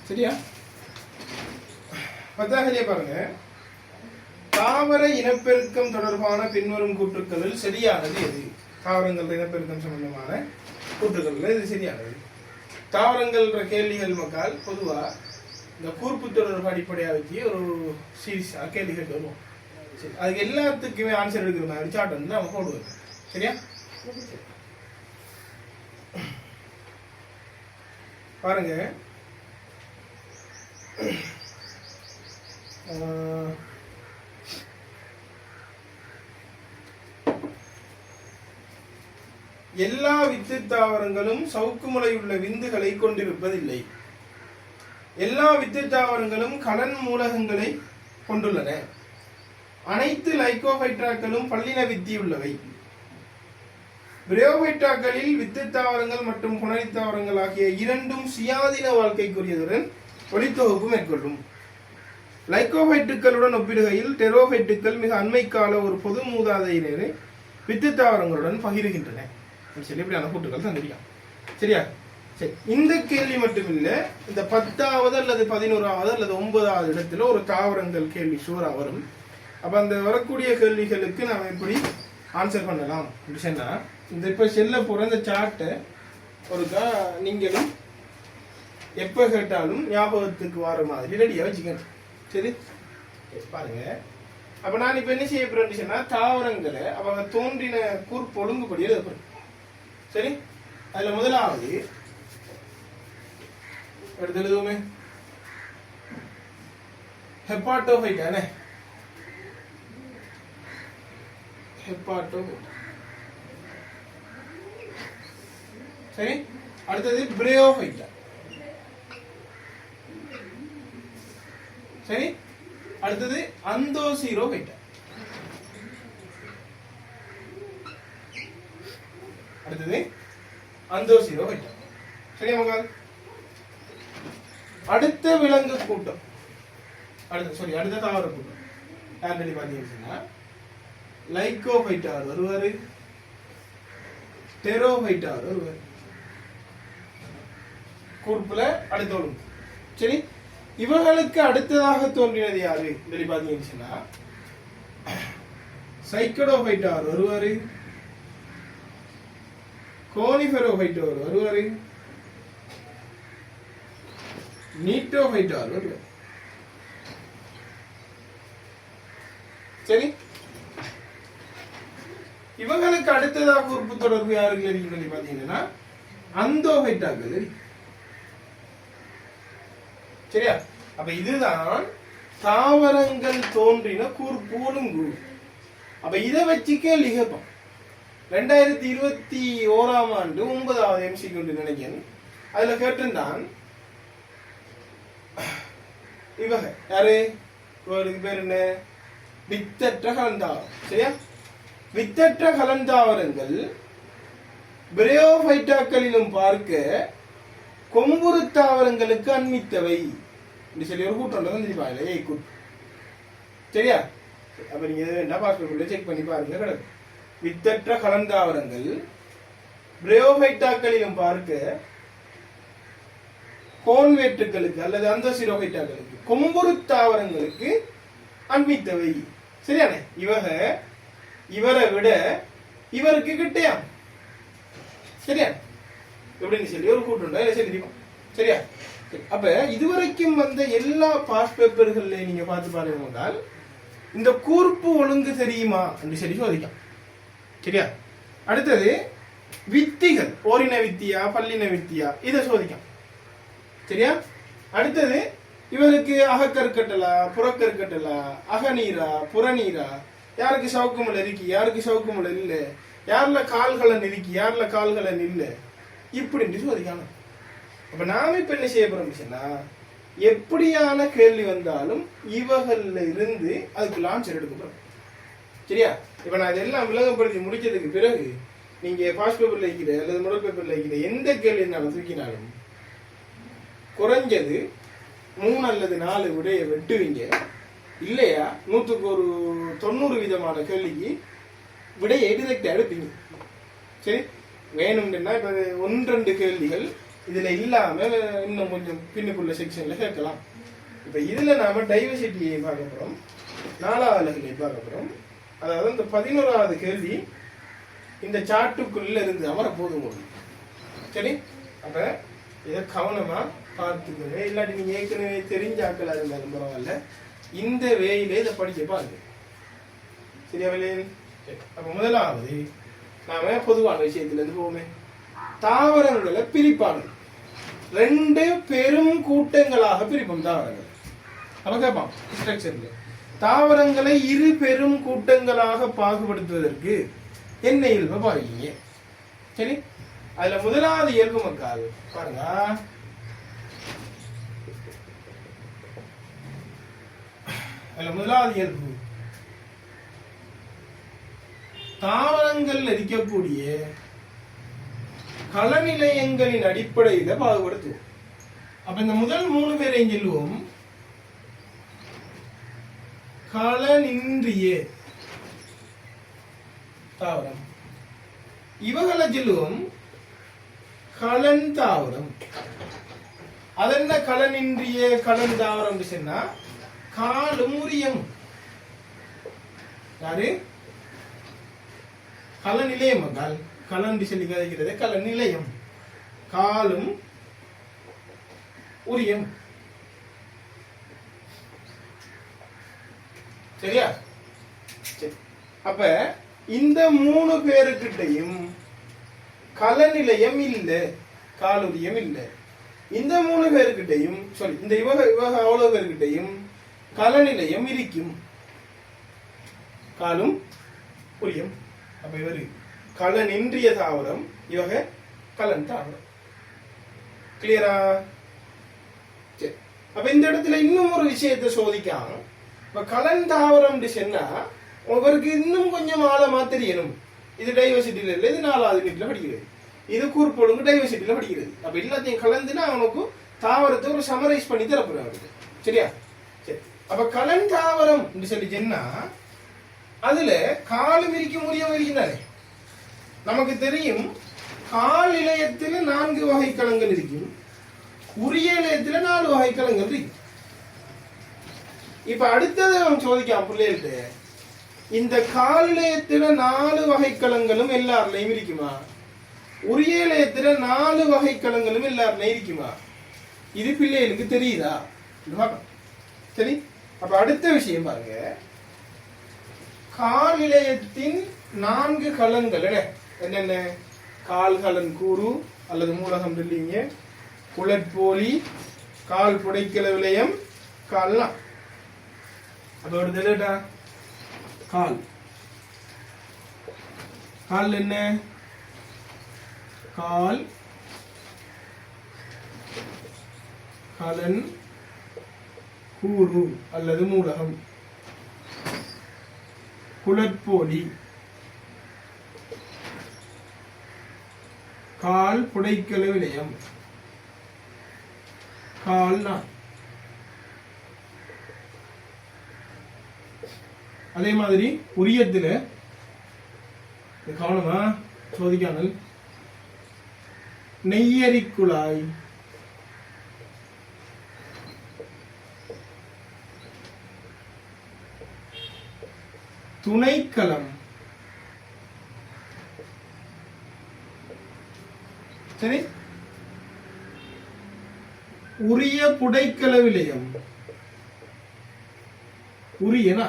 சரியா? 10 பாருங்க. தாவர இனப்பெருக்கம் தொடர்பான பின்வரும் கூற்றுக்களில் சரியானது எது? தாவரங்கள் இனப்பெருக்கம் சம்பந்தமான கூற்றுக்கள் இது சரியானது. தாவரங்கள் கேள்விகள் மக்கள் பொதுவா இந்த கூர்ப்பு தொடர்பு அடிப்படையாக வச்சு ஒரு சீரீஸா கேள்விகள் வருவோம். சரி, அதுக்கு எல்லாத்துக்குமே ஆன்சர் எடுக்கிற மாதிரி சார்ட் வந்து நம்ம போடுவோம். சரியா? பாருங்க, எல்லா வித்து தாவரங்களும் சவுக்கு முளையுள்ள விந்துகளை கொண்டிருப்பதில்லை. எல்லா வித்து தாவரங்களும் கலன் மூலகங்களை கொண்டுள்ளன. அனைத்து லைகோபைட்ராக்களும் பல்லின வித்தியுள்ளவை. பிரயோபைட்ராக்களில் வித்து தாவரங்கள் மற்றும் புணரி தாவரங்கள் ஆகிய இரண்டும் சுயாதீன வாழ்க்கைக்குரியதுடன் ஒளித்தொகுப்பு மேற்கொள்ளும். லைகோபைட்டுகளுடன் ஒப்பிடுகையில் டெரோபைட்டுகள் மிக அண்மை கால ஒரு பொது மூதாதையினரை வித்து தாவரங்களுடன் பகிர்கின்றன. சரி, இப்படியான கூட்டுகள் தந்திரிக்கலாம். சரியா? சரி, இந்த கேள்வி மட்டுமில்ல, இந்த 10வது அல்லது 11வது அல்லது 9வது இடத்துல ஒரு தாவரங்கள் கேள்வி ஷூரா வரும். அப்ப அந்த வரக்கூடிய கேள்விகளுக்கு நாம் எப்படி ஆன்சர் பண்ணலாம் அப்படி சொன்னா, இந்த இப்ப செல்ல போற இந்த சார்ட்டை ஒருக்கா நீங்களும் எப்ப கேட்டாலும் ஞாபகத்துக்கு வர மாதிரி ரெடியா வச்சுக்கணும். சரி, பாருங்க. அப்ப நான் இப்ப என்ன செய்ய போறேன்னு சொன்னா, தாவரங்களை அவங்க தோன்றின கூர்ப்பு ஒழுங்குபடி எழுத. சரி, அதுல முதலாவது எடுத்து எழுதுவோமே, ஹெப்பாட்டோஃபைட் தானே? ஹெப்பாட்டோஃபைட். சரி, அடுத்தது பிரயோஃபைட். சரி, அடுத்தது அந்தோசீரோஃபைட். அடுத்தது அந்தோசீரோஃபைட். சரியா மகள்? அடுத்த விலங்கு கூட்டம், அடுத்த தாவர கூட்டம் யாரு பாத்தீங்கன்னா, லைகோபைட்டார் வருவாரு, டெரோபைட்டார் வருவாரு. கூர்ப்புல அடுத்த ஒழுங்கு. சரி, இவர்களுக்கு அடுத்ததாக தோன்றினது யாரு பாத்தீங்கன்னா, சைக்கடோபைட்டார் வருவாரு, கோனிஃபெரோபைட்டார் வருவாரு, நீட்டோபைட்டார் வருவார். சரி, இவங்களுக்கு அடுத்ததாக உறுப்பு தொடர்பு யாருக்கு சொல்லி பாத்தீங்கன்னா அந்தோபைட்டாக்கள். சரியா? அப்ப இதுதான் தாவரங்கள் தோன்றின கூர்ப்பு ஒழுங்கு. அப்ப இதை வச்சு கேள்வி கேட்போம். 2021ஆம் ஆண்டு 9வது MCQ நினைக்கிறேன், அதுல கேட்டிருந்தான் இவங்க யாரு, இவருக்கு பேர் என்ன, வித்தற்ற கலந்தாவரம். சரியா? வித்தற்ற கலந்தாவரங்கள் பிரயோபைட்டாக்களிலும் பார்க்க கொம்புறு தாவரங்களுக்கு அண்மித்தவை சொல்லி ஒரு கூட்டம் வந்துருப்பாங்க. கூட்டம். சரியா? அப்ப நீங்க என்ன பாஸ்போர்ட் செக் பண்ணி பாருங்க. கிடக்கு வித்தற்ற கலந்தாவரங்கள் பிரயோபைட்டாக்களிலும் பார்க்க கோன்வேட்டுகளுக்கு அல்லது அந்தோசீரோபைட்டாக்களுக்கு கொம்புறு தாவரங்களுக்கு அண்மித்தவை. சரியானே? இவரை விட இவருக்கு கிட்டையா. சரியா? எப்படின்னு சொல்லி ஒரு கூட்டு சொல்லிருக்கோம். சரியா? அப்ப இதுவரைக்கும் வந்த எல்லா பாஸ் பேப்பர்கள்ல நீங்க பார்த்து பாருங்க, இந்த கூர்ப்பு ஒழுங்கு தெரியுமா என்று சொல்லி சோதிക്കാം. சரியா? அடுத்தது வித்திகள், ஓரின வித்தியா பல்லின வித்தியா, இதை சோதிക്കാം. சரியா? அடுத்தது இவருக்கு அகக்கற்கட்டலா புறக்கற்கட்டலா, அகநீரா புறநீரா, யாருக்கு சவுக்குமுள்ள இருக்கு யாருக்கு சவுக்குமுள்ள இல்ல, யாருல கால்களை நிறுக்கி யாருல கால்களை நில்ல, இப்படி சோதிக்கணும். அப்ப நாம இப்ப என்ன செய்ய போறோம்னா, எப்படியான கேள்வி வந்தாலும் இவகள்ல இருந்து அதுக்கு ஆன்சர் எடுக்க போறோம். சரியா? இப்ப நான் இதெல்லாம் விளங்கப்படுத்தி முடிச்சதுக்கு பிறகு நீங்க பாஸ்ட் பேப்பர்ல இருக்கிற அல்லது முதல் பேப்பர்ல இருக்கிற எந்த கேள்வி இருந்தாலும் தூக்கினாலும் குறைஞ்சது 3 அல்லது 4 விடைய வெட்டுவீங்க. இல்லையா 100க்கு ஒரு 90 விதமான கேள்விக்கு விடையை டிரெக்டா எடுப்பீங்க. சரி, வேணும்னா இப்ப 1-2 கேள்விகள் இதுல இல்லாம இன்னும் கொஞ்சம் பின்னுக்குள்ள செக்ஷன்ல கேட்கலாம். இப்ப இதுல நாம டைவர்சிட்டியை பார்க்க போறோம், 4வது அலகுல பார்க்க போறோம். அதாவது இந்த 11வது கேள்வி இந்த சாட்டுக்குள்ள இருந்து அமர போதும். சரி, அப்ப இதை கவனமா பார்த்துக்கோங்க. இல்லாட்டி நீங்க ஏற்கனவே தெரிஞ்ச ஆக்களா இருந்தாலும் பரவாயில்ல, இந்த வேயில இதை படிக்க பாருங்க. சரியா? அப்ப முதலாவது நாம பொதுவான விஷயத்துல இருந்து போவோமே. தாவரங்களை பிரிப்பாங்க, 2 பெரும் கூட்டங்களாக பிரிப்போம் தாவரங்கள். அப்ப கேட்பான் ஸ்ட்ரக்சர்ல தாவரங்களை 2 பெரும் கூட்டங்களாக பாகுபடுத்துவதற்கு என்ன இயல்பை பாருங்க. சரி, அதுல முதலாவது இயல்பு மக்கள் பாருங்க. அதுல முதலாவது இயல்பு தாவரங்கள் இருக்கக்கூடிய களநிலையங்களின் அடிப்படையில பாகுபடுத்துவோம். அப்ப இந்த முதல் 3 பேரையும் சொல்லுவோம் களனின்றிய தாவரம், இவகளை சொல்லுவோம் களன் தாவரம். அதென்ன களனின்றிய களன் தாவரம் சொன்னா காலும் உரியம். யாரு? களநிலையம். களன் சொல்லி கதைக்கிறது களநிலையம், காலும் உரியம். சரியா? அப்ப இந்த 3 பேருக்கிட்டையும் களநிலையம் இல்ல, காலுரியம் இல்ல. இந்த 3 பேருக்கிட்டையும் சொல்லி இந்த இவக அவ்வளவு பேருக்கிட்டையும் களநிலையம் இருக்கும், காலும் உரியம். அப்ப இவரு களனின்றிய தாவரம், இவக களன் தாவரம். கிளியரா? அப்ப இந்த இடத்துல இன்னும் ஒரு விஷயத்தை சோதிக்காம, இப்ப களன் தாவரம் சொன்னா உங்களுக்கு இன்னும் கொஞ்சம் ஆழமா தெரியணும். இது டைவர்சிட்டியில இல்லை, இது 4வது வீட்டுல படிக்கிறது, இது கூர்ப்பொழுங்கு டைவர்சிட்டியில படிக்கிறது. அப்ப எல்லாத்தையும் கலந்துனா அவனுக்கு தாவரத்தை ஒரு சமரைஸ் பண்ணி தரப்படுறாங்க. சரியா? சரி, அப்ப களன் தாவரம் சொல்லி சொன்னா அதுல காலும் இருக்கும் உரியம் இருக்குதானே. நமக்கு தெரியும் கால் இலையத்துல 4 வகை களங்கள் இருக்கும், உரிய இலையத்துல 4 வகை களங்கள் இருக்கு. இப்ப அடுத்தது அவன் சோதிக்கான் பிள்ளைகிட்ட, இந்த கால் இலையத்துல 4 வகை களங்களும் எல்லாருலையும் இருக்குமா, உரிய இலையத்துல 4 வகை களங்களும் எல்லாருலையும் இருக்குமா? இது பிள்ளைகளுக்கு தெரியுதா? சரி, அப்ப அடுத்த விஷயம் பாருங்க. கால் இலையத்தின் 4 களங்கள் என்னென்ன? கால்கலன் கூறு அல்லது மூலகம் இல்லைங்க, குளற்போலி, கால் புடைக்கல விலையம், கால்னா அதோட தெரியட்டா. கால் கால் என்ன? கால் கலன் கூறு அல்லது மூலகம், குளற்போலி, கால் புடைக்கல விலையம், கால்னா. அதே மாதிரி உரியத்துல கவனமா சோதிக்காமல் நெய்யரி குழாய், துணைக்களம், சரி, உரிய புடைக்கல விலையம், உரியனா.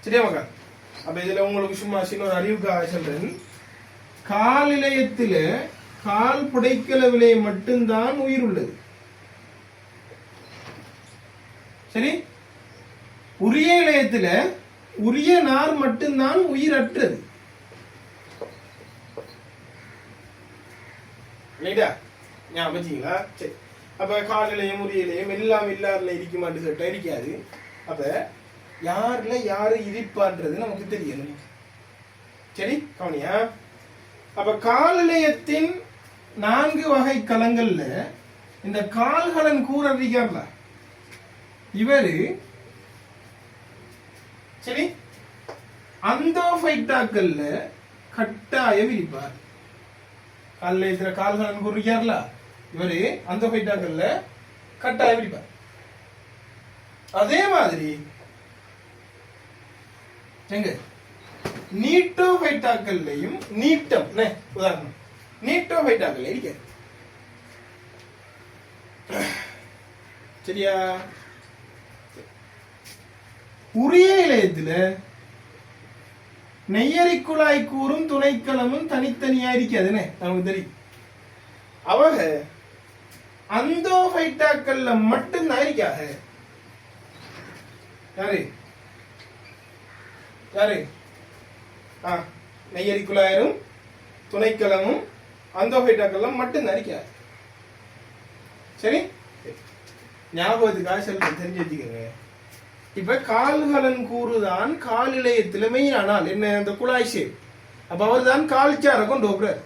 சரியா மக்கா? அப்ப இதுல உங்களுக்கு சும்மா சின்ன ஒரு அறிவுக்காக சொல்றேன். கால் இலையத்தில கால் புடைக்கல விலையம் மட்டும்தான் உயிர் உள்ளது. சரி, உரிய இலையத்துல உரிய நார் மட்டும்தான் உயிரற்றது. ஞாபகங்களா? சரி, அப்ப கால் இலையம் உரிய இலையம் எல்லாம் எல்லாருல இருக்க மாட்டேன் இருக்காது. அப்ப யாருல யாரு இருப்பான்றது நமக்கு தெரியணும். சரி, கவனியா. அப்ப கால் இலையத்தின் 4 வகை களங்கள்ல இந்த கால்கலன் கூறிக்கார்ல இவரு, சரி, அந்தோஃபைட்டாக்கள்ல கட்டாயம் இருப்பார். காலில் இருக்கிற கால்கள் குறிக்கார்ல இவரு அந்தோஃபைட்டாக்கள்ல கட்டாயம் இருப்பார். அதே மாதிரி எங்க நீட்டோஃபைட்டாக்கள்லையும் நீட்டம் உதாரணம் நீட்டோஃபைட்டாக்கள்ல இருக்க சரியா. உரிய இலையத்துல நெய்யரி குழாய் கூறும் துணைக்களமும் தனித்தனியா இருக்காதுன்னு நமக்கு தெரியும். அவங்க அந்தோஃபைட்டாக்கள்ல மட்டும்தான் இருக்காக. யாரு யாரு நெய்யரி குழாயரும் துணைக்களமும் அந்தோஃபைட்டாக்கள்ல மட்டும்தான் இருக்காது. சரி, ஞாபகத்துக்காக சொல்ல தெரிஞ்சு வச்சுக்கோங்க. இப்ப கால்கலன் கூறுதான் கால் இலையத்தில் மெயினானால் என்ன அந்த குழாய் ஷேப். அப்ப அவர் தான் கால்சார கொண்டு போகிறார்.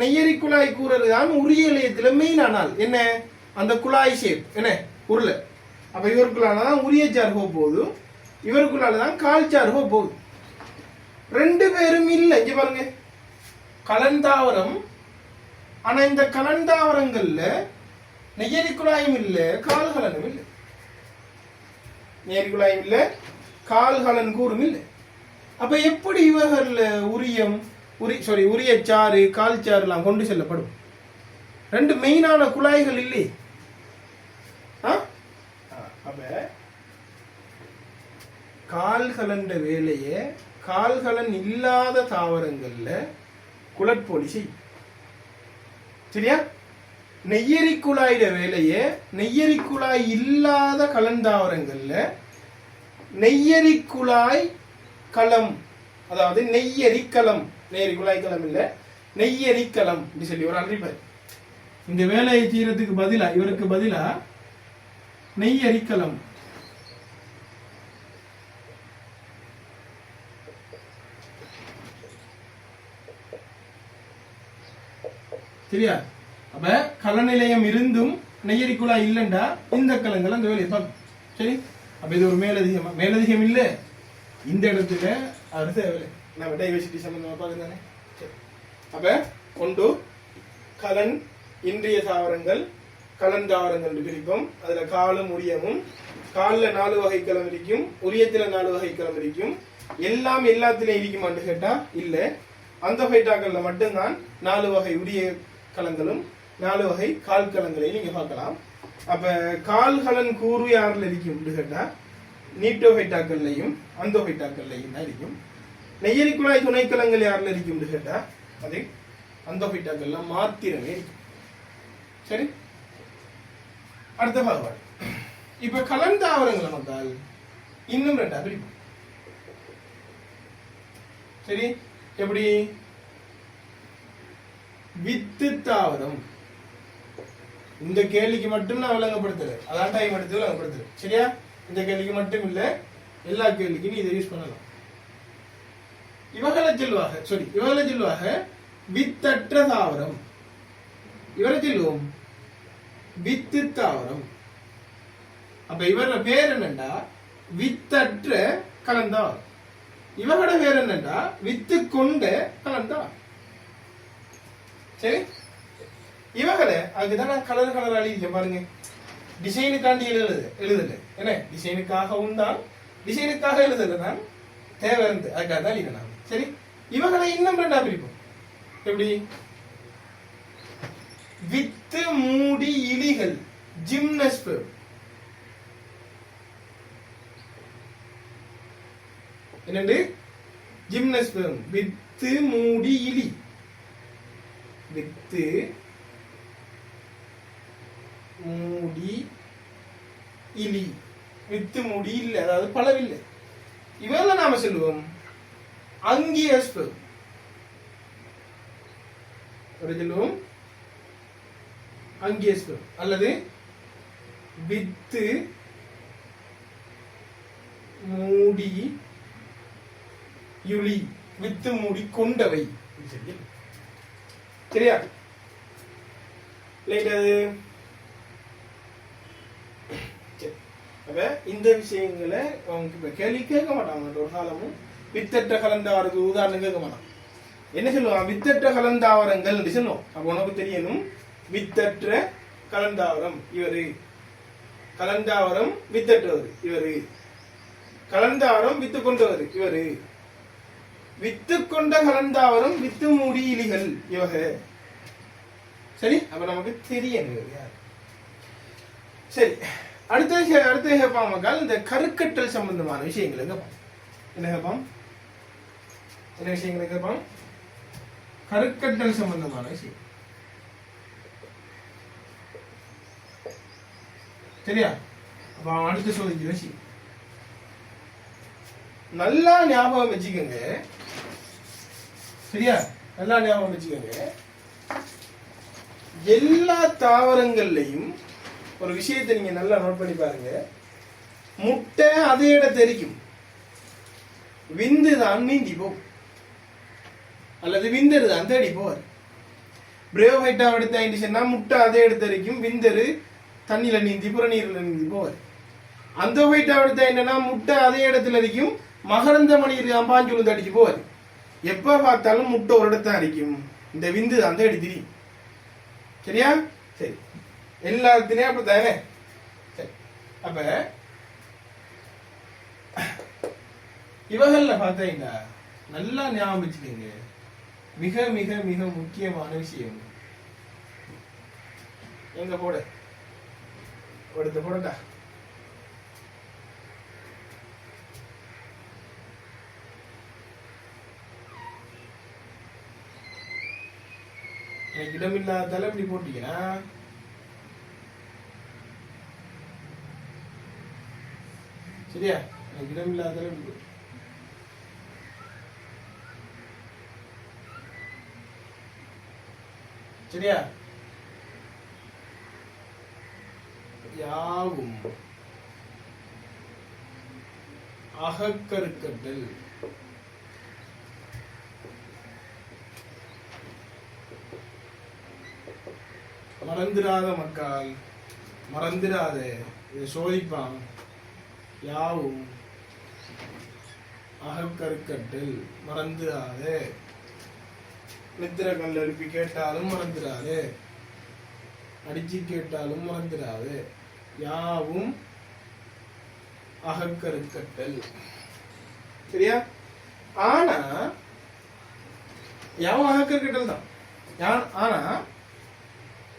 நெய்யரி குழாய் கூறுறது தான் உரிய இலையத்தில் மெயினானால் என்ன அந்த குழாய் ஷேப் என்ன உருளை. அப்ப இவருக்குள்ளாலதான் உரிய சார் போகுது, இவருக்குள்ளாலதான் கால்சார் போகுது. ரெண்டு பேரும் இல்லை. இங்க பாருங்க, கலந்தாவரம். ஆனா இந்த கலந்தாவரங்கள்ல நெய்யரி குழாயும் இல்லை, கால்கலனும் இல்லை. நெய்யரி குழாயும் இல்லை, கால்கலன் கூறும் இல்லை. அப்ப எப்படி இவர்கள உரிய சாறு கால் சாறு எல்லாம் கொண்டு செல்லப்படும்? ரெண்டு மெயினான குழாய்கள் இல்லை. அப்ப கால்கலன் வேலைய கால்கலன் இல்லாத தாவரங்கள்ல குளப்பொலி செய்யும். சரியா? நெய்யரி குழாயிட வேலைய நெய்யரி குழாய் இல்லாத கலந்தாவரங்கள்ல நெய்யரி குழாய் களம், அதாவது நெய்யரி களம், நெய்யரி குழாய் களம் இல்ல நெய்யரி களம் சொல்லி ஒரு அறிவார். இந்த வேலையை செய்யறதுக்கு பதிலா இவருக்கு பதிலா நெய்யரி களம். சரியா? அப்ப கலநிலையம் இருந்தும் நெய்யரி குழாய் இல்லைண்டா இந்த கலங்கள் அந்த வேலையை பார்க்கும். சரி, அப்ப இது ஒரு மேலதிகம் இல்ல. இந்த இடத்துல அடுத்த வேலை நம்ம டைவர்சிட்டி சம்பந்தமா பார்க்குதானே. அப்ப ஒன்று கலன் இன்றிய தாவரங்கள் கலன் தாவரங்கள் பிரிப்போம். அதுல காலும் உரியமும். காலில் 4 வகை களம் இருக்கும், உரியத்துல 4 வகை களம் இருக்கும். எல்லாம் எல்லாத்திலையும் இருக்குமான்னு கேட்டா இல்ல. அந்தோஃபைட்டாக்கள்ல மட்டும்தான் 4 வகை உரிய கலங்களும் 4 வகை கால் கலங்களையும் நீங்க பார்க்கலாம். அப்ப கால்கலன் கூறு யாருல இருக்கும் கேட்டா நீட்டோஃபைட்டாக்கள்லையும் அந்தோஃபைட்டாக்கள்லையும் தான் இருக்கும். நெய்யரி குழாய் துணைக்கலங்கள் யாருல இருக்கும் கேட்டா அது அந்தோஃபைட்டாக்கள்ல மாத்திரமே இருக்கும். சரி, அடுத்த பாகுபாடு. இப்ப கலன் தாவரங்களை வந்தால் இன்னும் 2 பிரிப்போம். சரி, எப்படி? வித்து தாவரம். இந்த கேள்விக்கு மட்டும் நான் விளங்கப்படுத்துறேன், அதான் டைம் எடுத்து விளங்கப்படுத்துறேன். சரியா? இந்த கேள்விக்கு மட்டும் இல்ல, எல்லா கேள்விக்கும் நீ இதை யூஸ் பண்ணலாம். இவகளை சொல்லுவாங்க வித்தற்ற தாவரம். இவரை சொல்லுவோம் வித்து தாவரம். அப்ப இவர பேர் என்னண்டா வித்தற்ற கலந்தாவரம். இவரோட பேர் என்னண்டா வித்து கொண்ட கலந்தாவரம். சரி, இவங்களை அதுக்குதான் கலர் அழிக்க பாருங்க. டிசைனுக்காண்டி எழுதல என்ன, டிசைனுக்காகவும் தான், டிசைனுக்காக எழுதல தான், தேவை இருந்து அதுக்காக தான் எழுதலாம். சரி, இவங்களை இன்னும் 2 பிரிப்போம். எப்படி? வித்து மூடி இலிகள் ஜிம்னஸ்பெர்ம். என்னண்டு? ஜிம்னஸ்பெர்ம். வித்து மூடி இலி. வித்து மூடி இலி. வித்து மூடி இல்ல, அதாவது பலவில்லை. இவங்கள நாம சொல்லுவோம் அங்கியோஸ்பெர்ம். சொல்லுவோம் அங்கியோஸ்பெர்ம் அல்லது வித்து மூடி யுளி. வித்து மூடி கொண்டவை. சரியா? அப்ப இந்த விஷயங்களை அவங்க இப்ப கேள்வி கேட்க மாட்டாங்க. ஒரு காலமும் வித்தற்ற கலந்தாவரத்துக்கு உதாரணம் கேட்க மாட்டான். என்ன சொல்லுவான்? வித்தற்ற கலந்தாவரங்கள் சொல்லுவோம். அப்ப உனக்கு தெரியணும், வித்தற்ற கலந்தாவரம் இவரு, கலந்தாவரம் வித்தற்றவர் இவரு, கலந்தாவரம் வித்து கொண்டவர் இவரு, வித்து கொண்ட கலந்தாவரம் வித்து முடியிலிகள் இவக. சரி, அப்ப நமக்கு தெரியணும். சரி, அடுத்த கேட்பான் மக்கள், இந்த கருக்கட்டல் சம்பந்தமான விஷயங்களை கேட்பான். என்ன கேட்பான்? என்ன விஷயங்களை கேட்பான்? கருக்கட்டல் சம்பந்தமான விஷயம். சரியா? அப்ப அடுத்த சோதிக்கிற விஷயம் நல்லா ஞாபகம் வச்சுக்கோங்க. சரியா? நல்லா ஞாபகம் வச்சுக்கோங்க. எல்லா தாவரங்கள்லையும் ஒரு விஷயத்தை நீங்க நல்லா நோட் பண்ணி பாருங்க. முட்டை அதே இடத்தை தெரிக்கும், விந்து தான் நீந்தி போகும், அல்லது விந்தரு தான் தேடி போவார். பிரேவ் எடுத்தா முட்டை அதே இடத்த தெரிக்கும், விந்தரு தண்ணியில நீந்தி புறநீர்ல நீந்தி போவார். அந்த ஒயிட்டா எடுத்தா என்னன்னா முட்டை அதே இடத்துல இருக்கும், மகரந்த மணியில் அம்பாஞ்சூழல் அடிச்சு போவார். எப்ப பார்த்தாலும் முட்டை ஒரு இடத்த அடிக்கும், இந்த விந்து அந்த அடி தெரியும். சரியா? சரி, எல்லாத்துலயும் அப்படித்தானே. சரி, அப்ப இவகள்ல பார்த்தீங்கன்னா நல்லா ஞாபகம் வச்சுக்கோங்க, மிக மிக மிக முக்கியமான விஷயம். எங்க போட எடுத்து போடட்டா? எனக்கு இடமில்லாதால இப்படி போட்டீங்கன்னா சரியா? எனக்கு இடமில்லாதால இப்படி சரியா? யாவும் அகக்கருக்கட்டல் மறந்துடாத மக்கள், மறந்துடாத, இதை சோதிப்பான். யாவும் அகக்கருக்கட்டல் மறந்துடாத. நித்திர கல் எழுப்பி கேட்டாலும் மறந்துடாது, அடிச்சு கேட்டாலும் மறந்துடாது. யாவும் அகக்கருக்கட்டல். சரியா? ஆனா யாவும் அகக்கருக்கட்டல் தான். ஆனா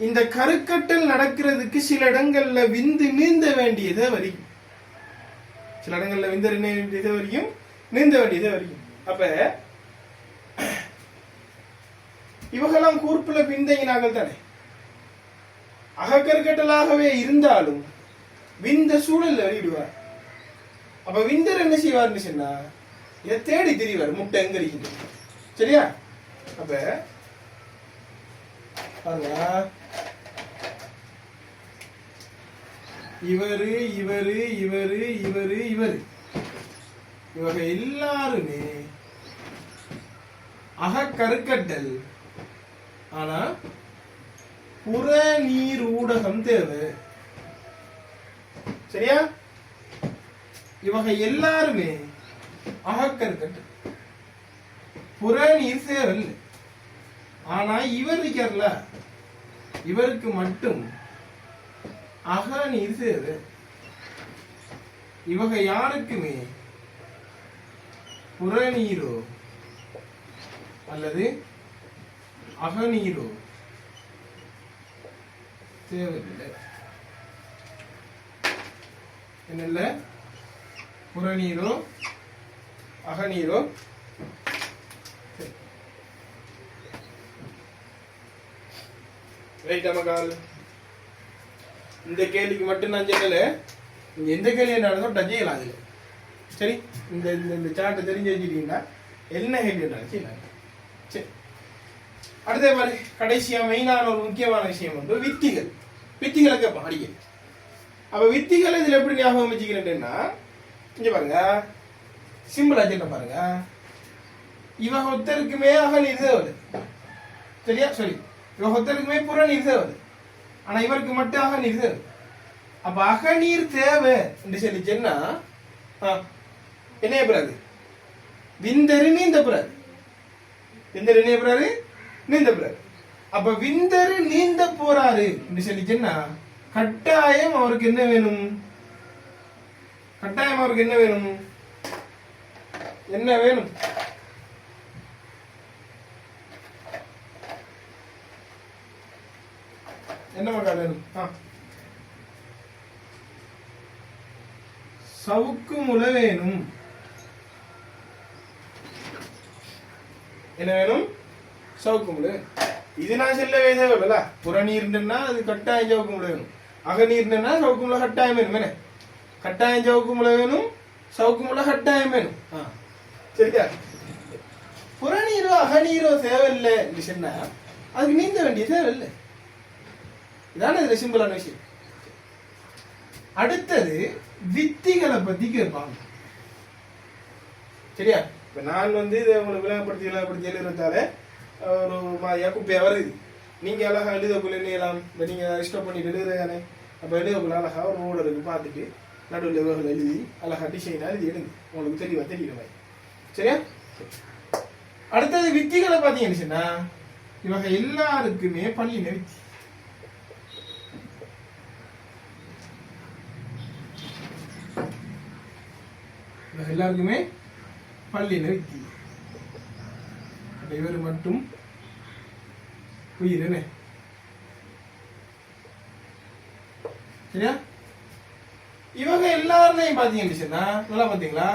இந்த கருக்கட்டல் நடக்கிறதுக்கு சில இடங்கள்ல விந்து நீந்த வேண்டியதை வரைக்கும், சில இடங்கள்ல விந்து வேண்டியதை வரைக்கும், நீந்த வேண்டியதை வரைக்கும். அப்ப இவங்கெல்லாம் கூர்ப்புல பின்தங்கினார்கள் தானே. அகக்கருக்கட்டலாகவே இருந்தாலும் விந்த சூழல்ல வெளியிடுவார். அப்ப விந்தர் என்ன செய்வார்னு சொன்னா இதை தேடி திரிவார், முட்டை எங்க இருக்குது. சரியா? அப்ப பாருங்க, இவரு இவரு இவரு இவரு இவரு இவங்க எல்லாருமே அகக்கருக்கட்டல். ஆனா புற நீர் ஊடகம் தேவை. சரியா? இவங்க எல்லாருமே அகக்கருக்கட்டல், புற நீர் தேவையில்லை. ஆனா இவர் இருக்கார்ல, இவருக்கு மட்டும் அகநீர் தேவை. இவங்க யாருக்குமே புறநீரோ அல்லது அகநீரோ தேவையில்லை. என்ன? புறநீரோ அகநீரோ. இந்த கேள்விக்கு மட்டும் நான் சொல்லல, எந்த கேள்வி நடந்தோம் டச் செய்யலாம் அதுல. சரி, இந்த இந்த சார்ட்டை தெரிஞ்சு வச்சுட்டீங்கன்னா என்ன கேள்வி செய்யலாம். சரி, அடுத்த மாதிரி கடைசியா மெயினான ஒரு முக்கியமான விஷயம் வந்து வித்திகள். வித்திகளை கேட்பான் அடிக்கடி. அப்ப வித்திகளை இதுல எப்படி ஞாபகம் வச்சுக்கிறேன்னா, இங்க பாருங்க, சிம்பிளா சொல்ல பாருங்க. இவன் ஒருத்தருக்குமே அகநீர் தேவை. சரியா? சரி, இவன் ஒருத்தருக்குமே புறநீர் தேவை. ஆனா இவருக்கு மட்டும் அகநீர் தேவை. அப்ப அகநீர் தேவை என்று சொல்லிச்சேன்னா என்ன பிறகு விந்தரு நீந்த பிறகு விந்தரு என்ன பிறகு நீந்த பிறகு அப்ப விந்தரு நீந்த போறாரு என்று சொல்லிச்சேன்னா கட்டாயம் அவருக்கு என்ன வேணும் கட்டாயம் அவருக்கு என்ன வேணும் என்ன வேணும் என்ன மக்கா வேணும் சவுக்கு முளை வேணும் என்ன வேணும் சவுக்கு முளை இது நான் செல்லவே தேவையில்ல புறநீர்னா அது கட்டாயம் சவுக்கு முளை வேணும் அகநீர்னா சவுக்கு முளை கட்டாயம் வேணும் என்ன கட்டாயம் சவுக்கு முளை வேணும் சவுக்கு முளை கட்டாயம் வேணும் சரியா புறநீரோ அகநீரோ தேவையில்லை சொன்னா அதுக்கு நீந்த வேண்டிய தேவையில்லை இதான இதுல சிம்பிளான விஷயம் அடுத்தது வித்திகளை பத்தி கேட்பாங்க சரியா இப்ப நான் இதை உங்களுக்கு விளங்கப்படுத்தி எழுதுறதால ஒரு மாதிரியா குப்பையா வருது நீங்க அழகா எழுதக்குள்ள எழுதலாம் இப்ப நீங்க இஷ்டம் பண்ணி எழுதுறதானே அப்ப எழுதக்குள்ள அழகா ஒரு ஓடருக்கு பார்த்துட்டு நடுவில் இவர்கள் எழுதி அழகா டிசைனா எழுதி எடுங்க உங்களுக்கு தெளிவா தெரியுற மாதிரி சரியா அடுத்தது வித்திகளை பாத்தீங்கன்னு சொன்னா இவங்க எல்லாருக்குமே பள்ளியில வித்தி எல்லாருக்குமே பள்ளியில வித்தி இவர் மட்டும் உயிர் சரியா இவங்க எல்லாருலையும் பாத்தீங்கன்னு சொன்னா நல்லா பாத்தீங்களா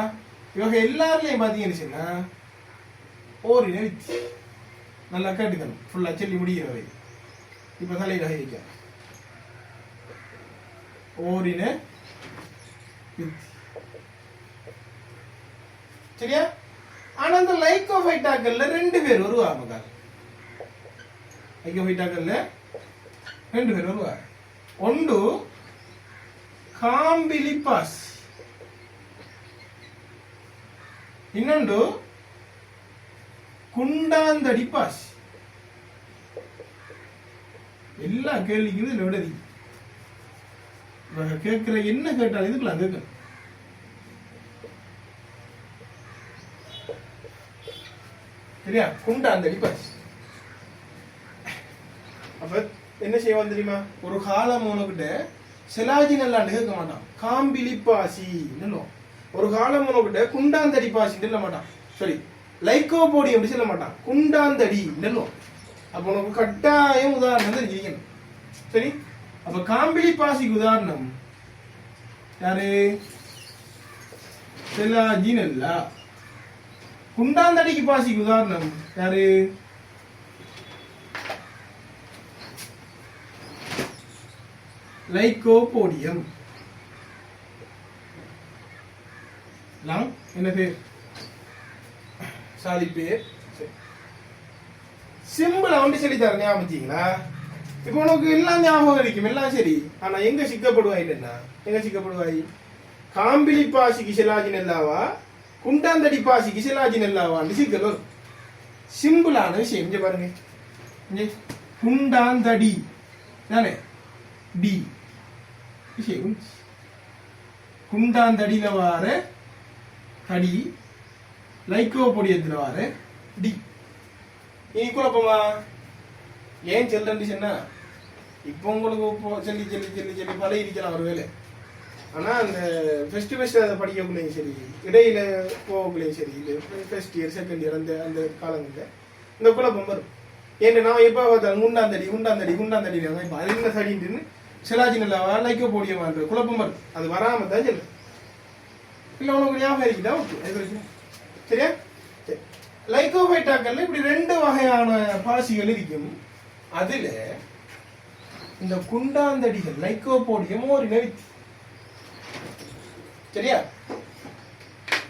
இவங்க எல்லாருலையும் பாத்தீங்கன்னு சொன்னா ஓரின வித்தி நல்லா கேட்டுக்கணும் ஃபுல்லா சொல்லி முடிகிறவை இப்ப தலையில வைக்க ஓரின வித்தி சரியா ஆனா அந்த லைக்கோஃபைட்டாக்கள்ல 2 பேர் வருவாங்க லைக்கோஃபைட்டாக்கள்ல 2 பேர் வருவாங்க ஒன்று காம்பிலிபாஸ் இன்னொன்று குண்டாந்தடிபாஸ் எல்லா கேள்விக்கும் இதுல விடதி கேட்கிற என்ன கேட்டாலும் இதுக்குலாம் கேட்கணும் சரியா குண்டாந்தடிபாஸ் அப்ப என்ன செய்வான் தெரியுமா ஒரு காலம் உனக்கிட்ட செலாஜி நல்லா கேட்க மாட்டான் காம்பிலிபாசி ஒரு காலம் உனக்கிட்ட குண்டாந்தடி பாசி சொல்ல மாட்டான் சரி லைக்கோபோடி அப்படி சொல்ல மாட்டான் குண்டாந்தடி நெல்லும் அப்ப உனக்கு கட்டாயம் உதாரணம் தெரிஞ்சிருக்கணும் சரி அப்ப காம்பிலி பாசிக்கு உதாரணம் யாரு செலாஜி நல்லா குண்டாந்தடிக்கு பாசிக்கு உதாரணம் யாரு லைக்கோபோடியம் என்ன பேர் சாதி பேர் சிம்பிளா வந்து சொல்லி தர ஞாபகங்களா இப்ப உனக்கு எல்லாம் ஞாபகம் இருக்கும் எல்லாம் சரி ஆனா எங்க சிக்கப்படுவாய் எங்க சிக்கப்படுவாய் காம்பிலி பாசிக்கு செலாஜி நெல்லாவா குண்டாந்தடி பாசிக்கு செலாஜி நெல்லாவான்னு சிக்கல் வரும் சிம்பிளான விஷயம் இங்க பாருங்க குண்டாந்தடி தானே டி விஷயம் குண்டாந்தடியில வார கடி லைக்கோபோடியத்துல வார டி நீ குழப்பமா ஏன் செல்லு சொன்னா இப்போ உங்களுக்கு சொல்லி சொல்லி சொல்லி சொல்லி பழைய இருக்கலாம் ஒரு வேலை ஆனா அந்த ஃபெஸ்ட் அதை படிக்கக்குள்ளேயும் சரி இடையில போகக்குள்ளேயும் சரி இது ஃபர்ஸ்ட் இயர் செகண்ட் இயர் அந்த அந்த காலங்களில் இந்த குழப்பம் வரும் ஏன்னா நான் எப்போ பார்த்தாலும் குண்டாந்தடி இப்போ அது என்ன சடின்னு செலாஜி நல்லாவா லைக்கோபோடியமான்ற குழப்பம் வரும் அது வராம தான் சொல்லு இல்லை உனக்கு ஞாபகம் இருக்குதா ஓகே சரியா லைக்கோபைட்டாக்கள்ல இப்படி 2 வகையான பாசிகள் இருக்கும் அதுல இந்த குண்டாந்தடிகள் லைக்கோபோடியம் ஒரு நெவித்தி சரியா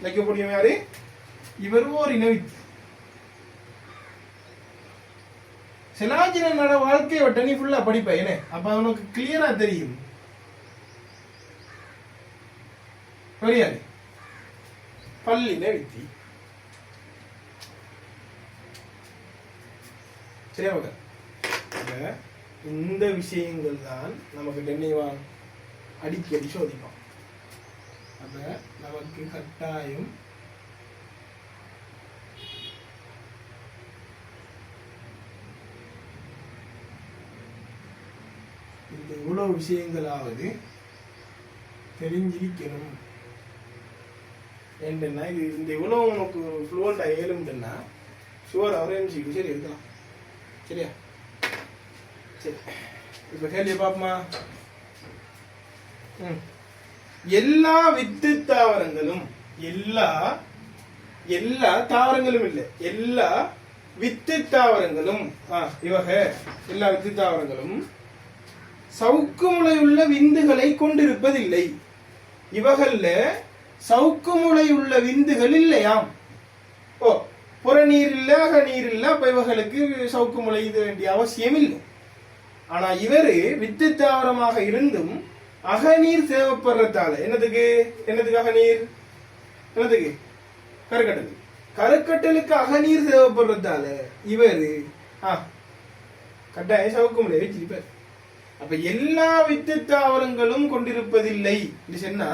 லைக்கோபோடியம் யாரு இவர் ஒரு நெவித்தி செலாஜினோட வாழ்க்கையை விட்ட நீ ஃபுல்லா படிப்ப என்ன அப்ப உனக்கு கிளியரா தெரியும் புரியாது பள்ளி நெவித்தி சரியா மகன் இந்த விஷயங்கள் தான் நமக்கு நினைவான் அடிக்கடி சோதிப்போம். அப்ப நமக்கு கட்டாயம் இந்த இவ்வளவு விஷயங்களாவது தெரிஞ்சிருக்கணும். என்னன்னா இது இந்த இவ்வளவு உனக்கு ஃப்ளூவெண்டா ஏழும்னா ஷுவர் அவரே சரி இருக்கலாம். சரியா? சரி, இப்ப கேள்வி பாப்போமா? எல்லா வித்து தாவரங்களும் எல்லா தாவரங்களும் இல்லை, எல்லா வித்து தாவரங்களும் இவக எல்லா வித்து தாவரங்களும் சவுக்கு முளையுள்ள விந்துகளை கொண்டிருப்பதில்லை. இவகல்ல சவுக்கு முளையுள்ள விந்துகள் இல்லையாம். ஓ, புறநீர் இல்ல, அகநீர் இல்ல, அப்ப இவர்களுக்கு சவுக்கு முளை இது வேண்டிய அவசியம் இல்லை. ஆனா இவரு வித்து தாவரமாக இருந்தும் அகநீர் தேவைப்படுறதால என்னதுக்கு அகநீர், என்னதுக்கு கருக்கட்டலுக்கு அகநீர் தேவைப்படுறதால இவரு கட்டாய சவுக்கு முளை வச்சிருப்பார். அப்ப எல்லா வித்து தாவரங்களும் கொண்டிருப்பதில்லை சொன்னா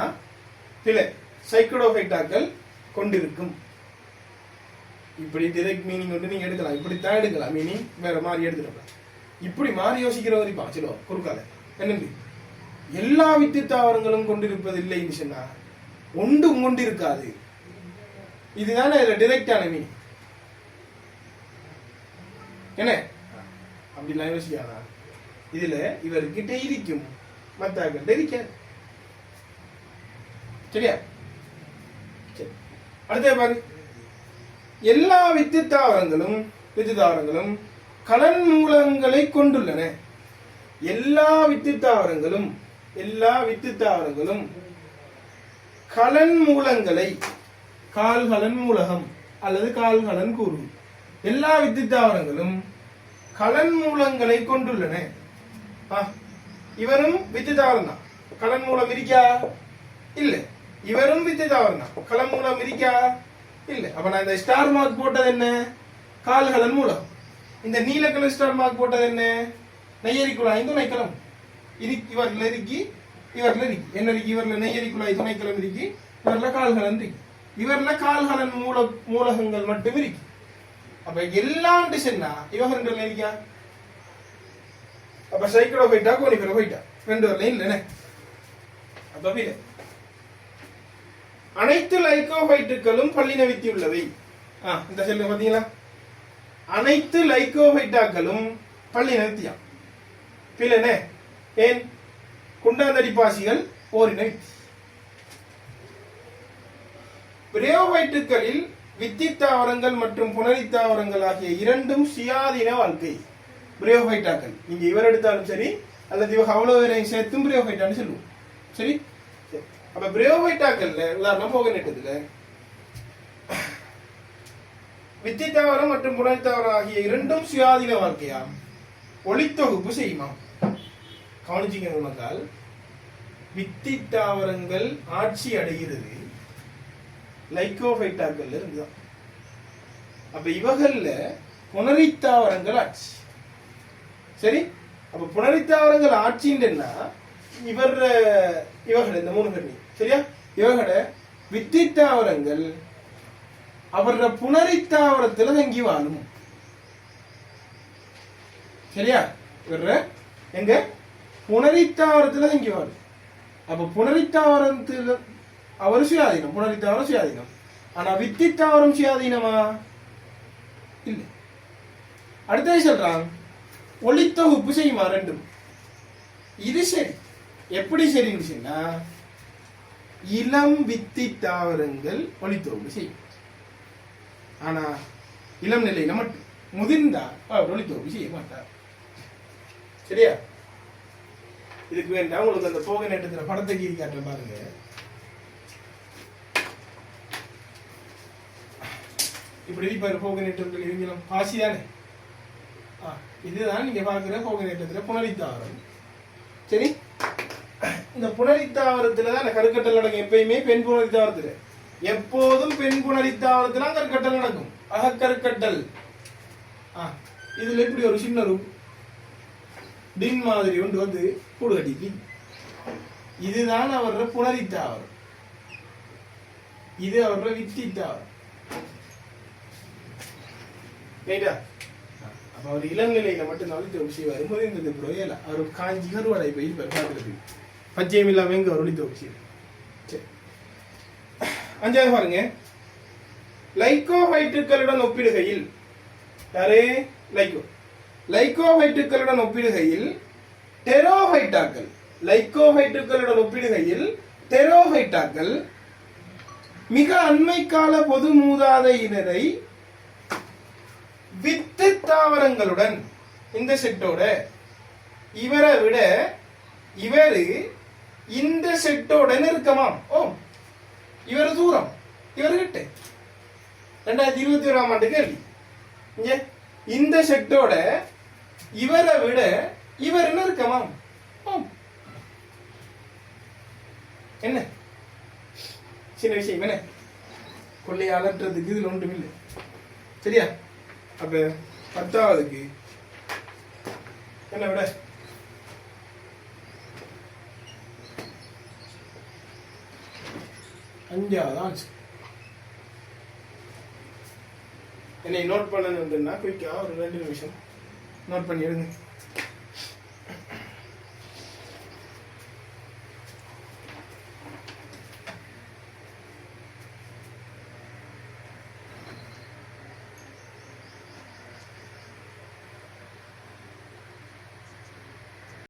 சில சைக்ளோஃபைட்டாக்கள் கொண்டிருக்கும். இப்படி டிரெக்ட் மீனிங் வந்து நீங்க எடுக்கலாம், இப்படித்தான் எடுக்கலாம், மீனிங் வேற மாதிரி எடுத்துக்கலாம். இப்படி மாறி யோசிக்கிறவங்க இருப்பான் சில குறுக்கால. என்னது எல்லா வித்து தாவரங்களும் கொண்டிருப்பதில்லை சொன்னா ஒன்றும் கொண்டிருக்காது. இதுதானே இதுல டிரெக்டான மீனிங். என்ன அப்படிலாம் யோசிக்காதா? இதுல இவர்கிட்ட இருக்கும், மத்தாக்கிட்ட இருக்காது. சரியா? சரி, அடுத்த பாரு. எல்லா வித்து தாவரங்களும் கலன் மூலங்களை கொண்டுள்ளன. எல்லா வித்து தாவரங்களும் கலன் மூலங்களை, கால்கலன் மூலகம் அல்லது கால்கலன் கூறு, எல்லா வித்து தாவரங்களும் கலன் மூலங்களை கொண்டுள்ளன. இவரும் வித்து தாவரம் தான். கலன் மூலம் இருக்கா? இல்ல. இவரும் வித்து தாவரம் தான். கலன் மூலம் இருக்கா? இல்ல. அப்ப நான் இந்த ஸ்டார் மார்க் போட்டது என்ன? கால்கலன் மூலம். இந்த நீல கலர் ஸ்டார் மார்க் போட்டது என்ன? நெய்யரி குழாய் துணைக்கலம். இவர்ல இருக்கி, இவர்ல இருக்கி, என்ன இருக்கு? இவர்ல நெய்யரி குழாய் துணைக்கலம் இருக்கி, இவர்ல கால்கலன் இருக்கு. இவர்ல கால்கலன் மூலகங்கள் மட்டும் இருக்கு. அப்ப எல்லாம் சொன்னா இவங்க இருக்கா? அப்ப சைக்ளோஃபைட்டா கோனிஃபெரோஃபைட்டா ரெண்டு வரலையும் இல்லைன்னு. அப்ப அனைத்து லைகோஃபைட்டுகளும் பல்லின வித்தி உள்ளவை. இந்த செல்ல பாத்தீங்களா? அனைத்து லைகோஃபைட்டாக்களும் பல்லின வித்தியா. பிள்ளை ஏன்? குண்டாந்தடி பாசிகள் ஓரின வித்தி. பிரயோஃபைட்டுகளில் வித்தி தாவரங்கள் மற்றும் புணரி தாவரங்கள் ஆகிய இரண்டும் சுயாதீன வாழ்க்கை. பிரயோஃபைட்டாக்கள் நீங்க இவர் எடுத்தாலும் சரி, அல்லது இவங்க அவ்வளவு பேரையும் சேர்த்தும் பிரயோஃபைட்டான்னு சொல்லுவோம். சரி, அப்ப பிரயோஃபைட்டாக்கள்ல உதாரணம் போகநெட்டதுல வித்தி தாவரம் மற்றும் புணரி தாவரம் ஆகிய இரண்டும் சுயாதீன வாழ்க்கையா ஒளித்தொகுப்பு செய்யுமா? கவனிச்சிக்க, வித்தி தாவரங்கள் ஆட்சி அடைகிறது லைகோஃபைட்டாக்கள்ல இருந்துதான். அப்ப இவகல்ல புணரித்தாவரங்கள் ஆட்சி. சரி, அப்ப புணரித்தாவரங்கள் ஆட்சின்னா இவர்கள இந்த மூணு பேர் சரியா? இவர்கள வித்தித்தாவரங்கள் அவர புணரித்தாவரத்துல தங்கி வாழும். சரியா? இவர எங்க புணரித்தாவரத்துல தங்கி வாழும். அப்ப புணரித்தாவரத்துல அவர் சுயாதீனம், புணரித்தாவரம் சுயாதீனம். ஆனா வித்தித்தாவரம் சுயாதீனமா? இல்லை. அடுத்தது சொல்றாங்க ஒளித்தொகுப்பு செய்யுமா ரெண்டும். இது சரி. எப்படி சரின்னு சொன்னா இளம் வித்தி தாவரங்கள் ஒளித்தொகுப்பு செய்யும். ஆனா இளம் நிலையில மட்டும், முதிர்ந்தா அவர் ஒளித்தொகுப்பு செய்ய மாட்டார். சரியா? இதுக்கு வேண்டாம் உங்களுக்கு அந்த போக நேட்டத்துல படத்தை கீறி காட்டுற பாருங்க. இப்படி போக நேட்டத்தில் இவங்களும் பாசி தானே. இதுதான் நீங்க பாக்குற போக நேட்டத்துல புணரித்தாவரம். சரி, இந்த புணரித்தாவரத்துலதான் கருக்கட்டல் நடக்கும். எப்பயுமே பெண் புணரித்தாவரத்துல, எப்போதும் பெண் புணரித்தாவரத்துல கருக்கட்டல் நடக்கும். அகக்கருக்கட்டல். இதுல இப்படி ஒரு சின்ன ரூம் டின் மாதிரி ஒன்று வந்து கூடு கட்டிக்கு. இதுதான் அவர புணரித்தாவரம், இது அவர வித்தித்தாவரம். ரைட்டா? அப்ப அவர் இளநிலையில மட்டும் ஒளித்தோப்பு செய்வார். முதிர்ந்தது புரியல, அவர் காஞ்சி கருவாடை போய் பார்க்கறது பச்சையம் இல்லாம எங்க அவர் ஒளித்தோப்பு செய்வார். சரி, அஞ்சாவது பாருங்க. லைக்கோஃபைட்டுகளுடன் ஒப்பிடுகையில், யாரு? லைக்கோஃபைட்டுகளுடன் ஒப்பிடுகையில் டெரோஃபைட்டாக்கள், லைக்கோஃபைட்டுகளுடன் ஒப்பிடுகையில் டெரோஃபைட்டாக்கள் மிக அண்மை கால பொது மூதாதையினரை வித்து தாவரங்களுடன், இந்த செட்டோட இவரை விட இவரு இந்த செட்டோட நெருக்கமாம். ஓ, இவரு தூரம், இவரு கிட்ட. 2021ஆம் ஆண்டு கேள்வி. இங்க இந்த செட்டோட இவரை விட இவர் நெருக்கமாம். என்ன சின்ன விஷயம் என்ன? கொள்ளையை அலற்றதுக்கு இதுல ஒன்றும் இல்லை. சரியா? அப்ப 10ஆவதுக்கு என்ன விட? அஞ்சாவது ஆன்சர். என்னை நோட் பண்ணணும்னா குயிக்கா ஒரு 2 நிமிஷம் நோட் பண்ணி எடுங்க.